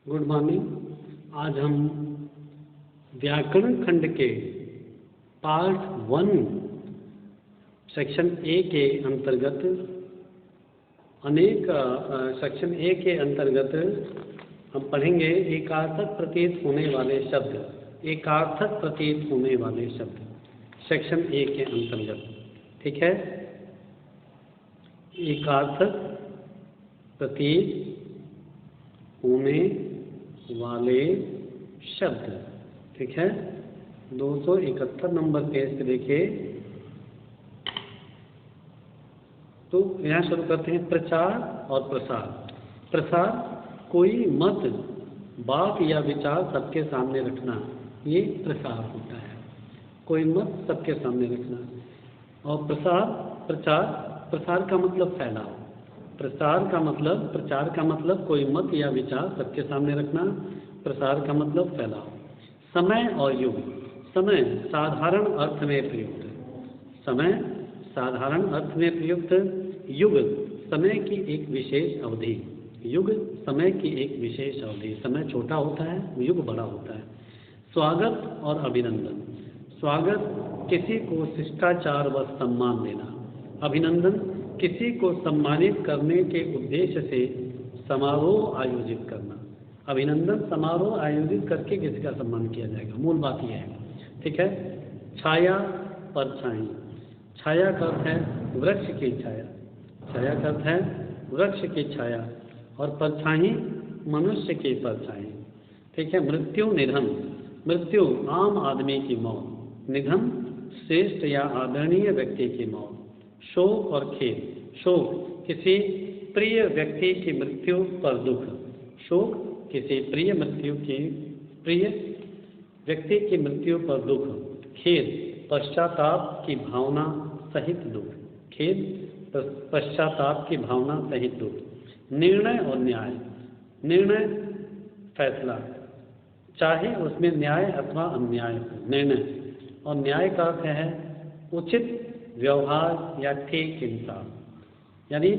Good morning. आज हम व्याकरण खंड के पार्ट 1 सेक्शन ए के अंतर्गत सेक्शन ए के अंतर्गत हम पढ़ेंगे एकार्थक प्रतीत होने वाले शब्द। एकार्थक प्रतीत होने वाले शब्द सेक्शन ए के अंतर्गत, ठीक है। एकार्थक प्रतीत होने वाले शब्द, ठीक है। 271 नंबर पेज पे देखिए। तो यहाँ शुरू करते हैं। प्रचार और प्रसार। प्रसार कोई मत, बात या विचार सबके सामने रखना, ये प्रसार होता है। कोई मत सबके सामने रखना। और प्रचार का मतलब फैलाव। प्रचार का मतलब कोई मत या विचार सबके सामने रखना। प्रसार का मतलब फैलाव। समय और युग। समय साधारण अर्थ में प्रयुक्त। समय साधारण अर्थ में प्रयुक्त। युग समय की एक विशेष अवधि। युग समय की एक विशेष अवधि। समय छोटा होता है, युग बड़ा होता है। स्वागत और अभिनंदन। स्वागत किसी को शिष्टाचार व सम्मान देना। अभिनंदन किसी को सम्मानित करने के उद्देश्य से समारोह आयोजित करना। अभिनंदन समारोह आयोजित करके किसी का सम्मान किया जाएगा, मूल बात यह है, ठीक है। छाया, परछाई। छाया का अर्थ है वृक्ष की छाया। छाया का अर्थ है वृक्ष की छाया। और परछाई मनुष्य की परछाई, ठीक है। मृत्यु, निधन। मृत्यु आम आदमी की मौत। निधन श्रेष्ठ या आदरणीय व्यक्ति की मौत। शोक और खेद। शोक किसी प्रिय व्यक्ति की मृत्यु पर दुख। शोक किसी प्रिय व्यक्ति की मृत्यु पर दुख। खेद पश्चाताप की भावना सहित दुख। खेद पश्चाताप की भावना सहित दुख। निर्णय और न्याय। निर्णय फैसला, चाहे उसमें न्याय अथवा अन्याय हो। निर्णय और न्याय का अर्थ है उचित व्यवहार या ठीक इंसाफ। यानी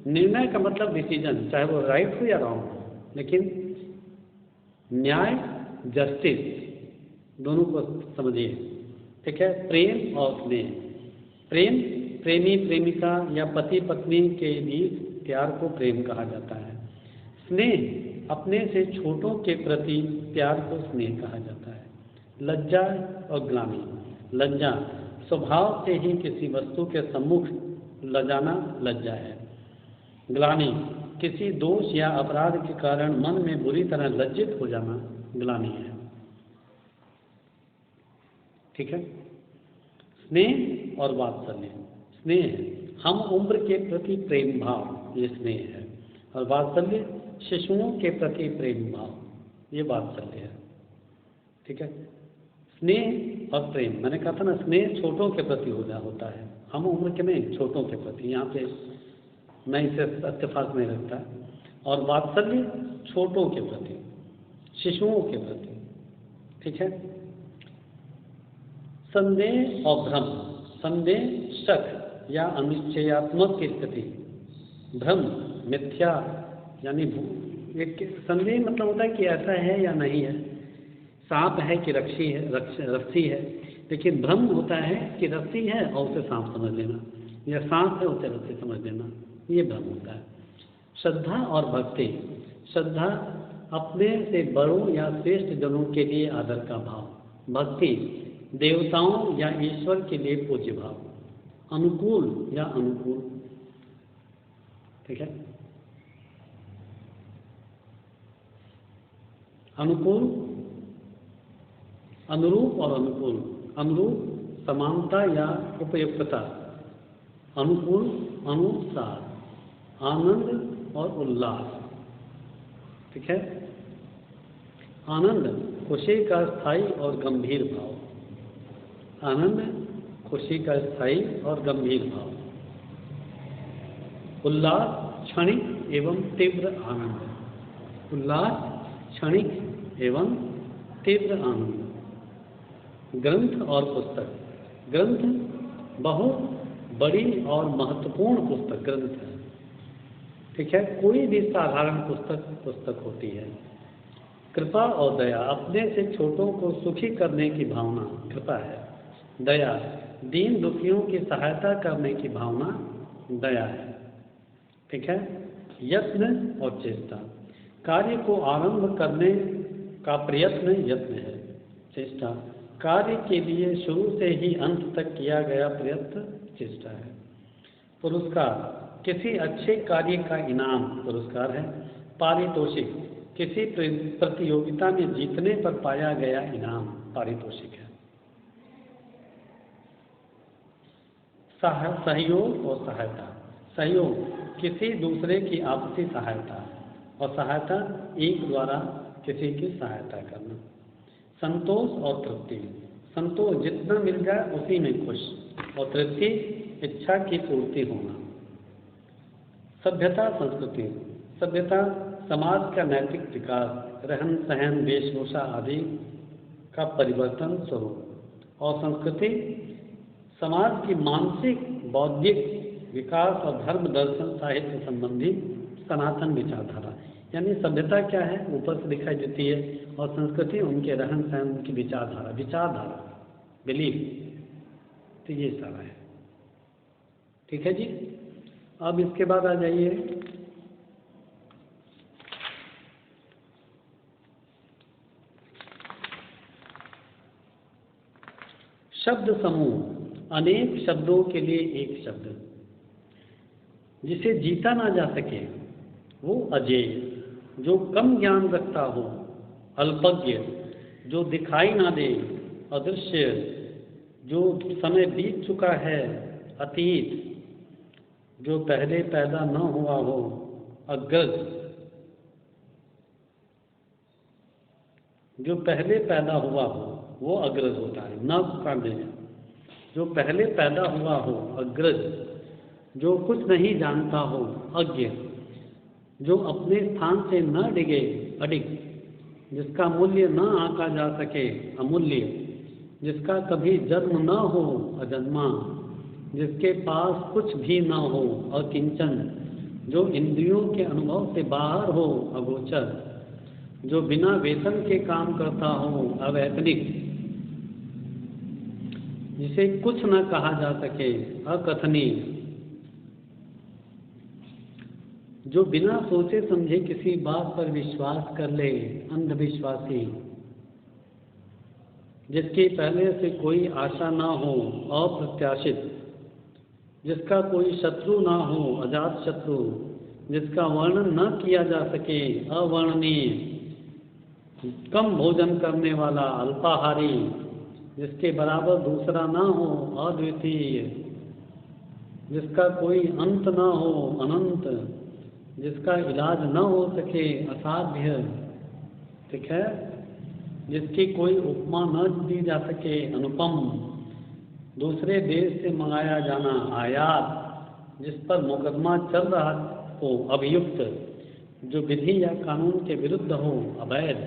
निर्णय का मतलब डिसीजन, चाहे वो राइट हो या रॉन्ग हो। लेकिन न्याय, जस्टिस, दोनों को समझिए, ठीक है। प्रेम और स्नेह। प्रेम प्रेमी प्रेमिका या पति पत्नी के बीच प्यार को प्रेम कहा जाता है। स्नेह अपने से छोटों के प्रति प्यार को स्नेह कहा जाता है। लज्जा और ग्लानि। लज्जा स्वभाव से ही किसी वस्तु के सम्मुख लजाना लज्जा है। ग्लानि किसी दोष या अपराध के कारण मन में बुरी तरह लज्जित हो जाना ग्लानि है, ठीक है। स्नेह और वात्सल्य। स्नेह हम उम्र के प्रति प्रेम भाव, ये स्नेह है। और वात्सल्य शिशुओं के प्रति प्रेम भाव, ये वात्सल्य है, ठीक है। स्नेह और प्रेम, मैंने कहा था ना, स्नेह छोटों के प्रति होता है, हम उम्र के नहीं, छोटों के प्रति। यहाँ पे मैं इसे इत्तेफाक नहीं रखता। और वात्सल्य छोटों के प्रति, शिशुओं के प्रति, ठीक है। संदेह और भ्रम। संदेह शक या अनिश्चयात्मक की स्थिति। भ्रम मिथ्या, यानी संदेह मतलब होता है कि ऐसा है या नहीं है, सांप है कि रस्सी है। लेकिन भ्रम होता है कि रस्सी है और उसे सांप समझ लेना, या सांप है उसे रस्सी समझ लेना, ये भ्रम होता है। श्रद्धा और भक्ति। श्रद्धा अपने से बड़ों या श्रेष्ठ जनों के लिए आदर का भाव। भक्ति देवताओं या ईश्वर के लिए पूज्य भाव। अनुकूल या अनुकूल, ठीक है। अनुकूल, अनुरूप और अनुकूल। अनुरूप समानता या उपयुक्तता। अनुकूल अनुसार। आनंद और उल्लास, ठीक है। आनंद खुशी का स्थायी और गंभीर भाव। आनंद खुशी का स्थायी और गंभीर भाव। उल्लास क्षणिक एवं तीव्र आनंद। उल्लास क्षणिक एवं तीव्र आनंद। ग्रंथ और पुस्तक। ग्रंथ बहुत बड़ी और महत्वपूर्ण पुस्तक ग्रंथ है, ठीक है। कोई भी साधारण पुस्तक होती है। कृपा और दया, अपने से छोटों को सुखी करने की भावना कृपा है। दया, दीन दुखियों की सहायता करने की भावना दया है। ठीक है। यत्न और चेष्टा, कार्य को आरंभ करने का प्रयत्न यत्न है। चेष्टा, कार्य के लिए शुरू से ही अंत तक किया गया प्रयत्न चेष्टा है। पुरस्कार, किसी अच्छे कार्य का इनाम पुरस्कार है। पारितोषिक, किसी प्रतियोगिता में जीतने पर पाया गया इनाम पारितोषिक है। सहयोग और सहायता, सहयोग किसी दूसरे की आपसी सहायता, और सहायता एक द्वारा किसी की सहायता करना। संतोष और तृप्ति, संतोष जितना मिल जाए उसी में खुश, और तृप्ति इच्छा की पूर्ति होना। सभ्यता संस्कृति, सभ्यता समाज का नैतिक विकास, रहन सहन वेशभूषा आदि का परिवर्तन स्वरूप। और संस्कृति समाज की मानसिक बौद्धिक विकास और धर्म दर्शन साहित्य संबंधी सनातन विचारधारा। यानी सभ्यता क्या है ऊपर से दिखाई देती है, और संस्कृति उनके रहन सहन उनकी विचारधारा बिलीफ, तो ये सारा है। ठीक है जी। अब इसके बाद आ जाइए शब्द समूह, अनेक शब्दों के लिए एक शब्द। जिसे जीता ना जा सके वो अजेय, जो कम ज्ञान रखता हो अल्पज्ञ, जो दिखाई ना दे अदृश्य, जो समय बीत चुका है अतीत, जो पहले पैदा न हुआ हो अग्रज, जो पहले पैदा हुआ हो वो अग्रज होता है। न का देना, जो पहले पैदा हुआ हो अग्रज, जो कुछ नहीं जानता हो अज्ञ, जो अपने स्थान से न डिगे अडिग, जिसका मूल्य न आंका जा सके अमूल्य, जिसका कभी जन्म न हो अजन्मा, जिसके पास कुछ भी न हो अकिंचन, जो इंद्रियों के अनुभव से बाहर हो अगोचर, जो बिना वेतन के काम करता हो अवैतनिक, जिसे कुछ न कहा जा सके अकथनीय, जो बिना सोचे समझे किसी बात पर विश्वास कर ले अंधविश्वासी, जिसकी पहले से कोई आशा ना हो अप्रत्याशित, जिसका कोई शत्रु ना हो अजात शत्रु, जिसका वर्णन न किया जा सके अवर्णनीय, कम भोजन करने वाला अल्पाहारी, जिसके बराबर दूसरा ना हो अद्वितीय, जिसका कोई अंत ना हो अनंत, जिसका इलाज न हो सके असाध्य। ठीक है। जिसकी कोई उपमा न दी जा सके अनुपम, दूसरे देश से मंगाया जाना आयात, जिस पर मुकदमा चल रहा हो अभियुक्त, जो विधि या कानून के विरुद्ध हो अवैध,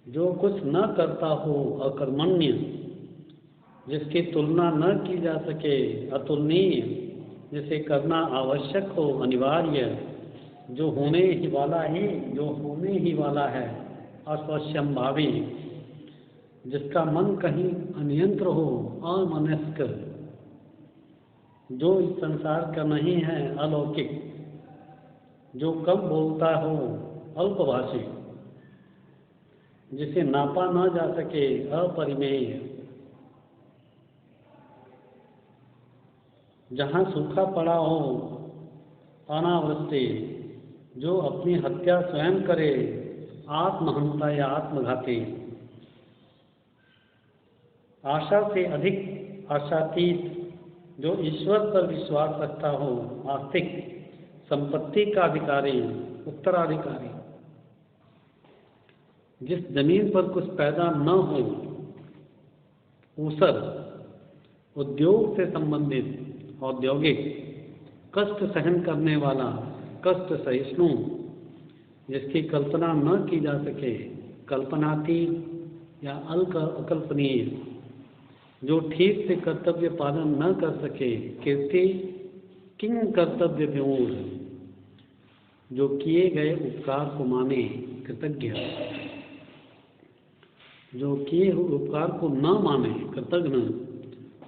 जो कुछ न करता हो अकर्मण्य, जिसकी तुलना न की जा सके अतुलनीय, जिसे करना आवश्यक हो अनिवार्य, जो होने ही वाला है अस्वश्यंभावी, जिसका मन कहीं अनियंत्र हो अमनस्क, जो इस संसार का नहीं है अलौकिक, जो कम बोलता हो अल्पभाषी, जिसे नापा न जा सके अपरिमेय, जहाँ सूखा पड़ा हो अनावृष्टि, जो अपनी हत्या स्वयं करे आत्महंता या आत्मघाती, आशा से अधिक आशातीत, जो ईश्वर पर विश्वास रखता हो आस्तिक, संपत्ति का अधिकारी उत्तराधिकारी, जिस जमीन पर कुछ पैदा न हो ऊसर, उद्योग से संबंधित औद्योगिक, कष्ट सहन करने वाला कष्ट सहिष्णु, जिसकी कल्पना न की जा सके कल्पनातीत या अकल्पनीय, जो ठीक से कर्तव्य पालन न कर सके कीर्ति किंग कर्तव्य विमूढ़, जो किए गए उपकार को माने कृतज्ञ, जो किए हुए उपकार को न माने कृतघ्न,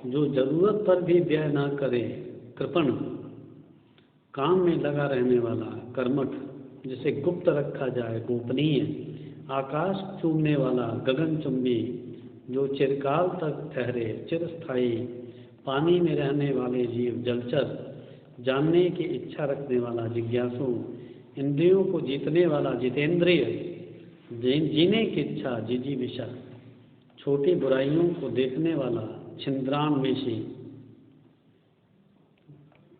जो जरूरत पर भी व्यय न करे कृपण, काम में लगा रहने वाला कर्मठ, जिसे गुप्त रखा जाए गोपनीय, आकाश चूमने वाला गगनचुंबी, जो चिरकाल तक ठहरे चिरस्थायी, पानी में रहने वाले जीव जलचर, जानने की इच्छा रखने वाला जिज्ञासु, इंद्रियों को जीतने वाला जितेंद्रिय, जीने की इच्छा जिजीविषा, छोटी बुराइयों को देखने वाला छिंद्रान्वेषी,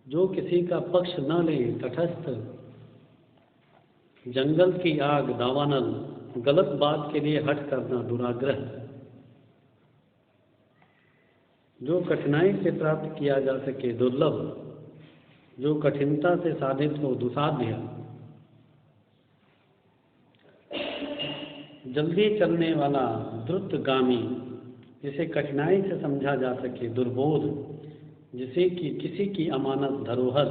जो किसी का पक्ष न ले तटस्थ, जंगल की आग दावानल, गलत बात के लिए हट करना दुराग्रह, जो कठिनाई से प्राप्त किया जा सके दुर्लभ, जो कठिनता से साधित हो दुसाध्य, जल्दी चलने वाला द्रुतगामी, जिसे कठिनाई से समझा जा सके दुर्बोध, जिसे कि किसी की अमानत धरोहर,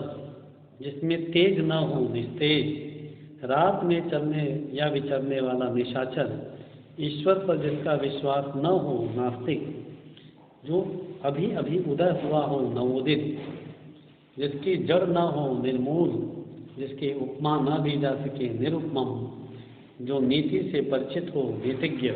जिसमें तेज न हो निस्तेज, रात में चलने या विचरने वाला निशाचर, ईश्वर पर जिसका विश्वास न हो नास्तिक, जो अभी अभी उदय हुआ हो नवोदित, जिसकी जड़ न हो निर्मूल, जिसकी उपमा न दी जा सके निरुपम, जो नीति से परिचित हो नीतिज्ञ,